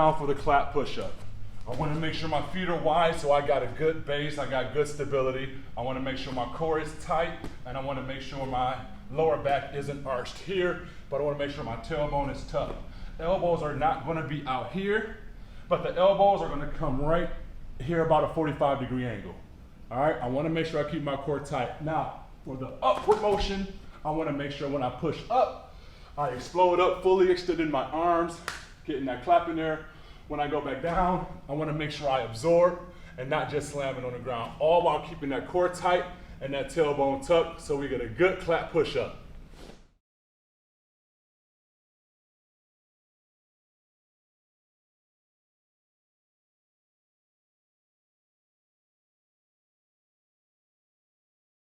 down for the clap push-up. I want to make sure my feet are wide so I got a good base, I got good stability. I want to make sure my core is tight, and I want to make sure my lower back isn't arched here, but I want to make sure my tailbone is tucked. Elbows are not going to be out here, but the elbows are going to come right here about a 45-degree angle. All right, I want to make sure I keep my core tight. Now, for the upward motion, I want to make sure when I push up, I explode up, fully extending my arms, getting that clap in there. When I go back down, I want to make sure I absorb and not just slam it on the ground, all while keeping that core tight and that tailbone tucked so we get a good clap push up.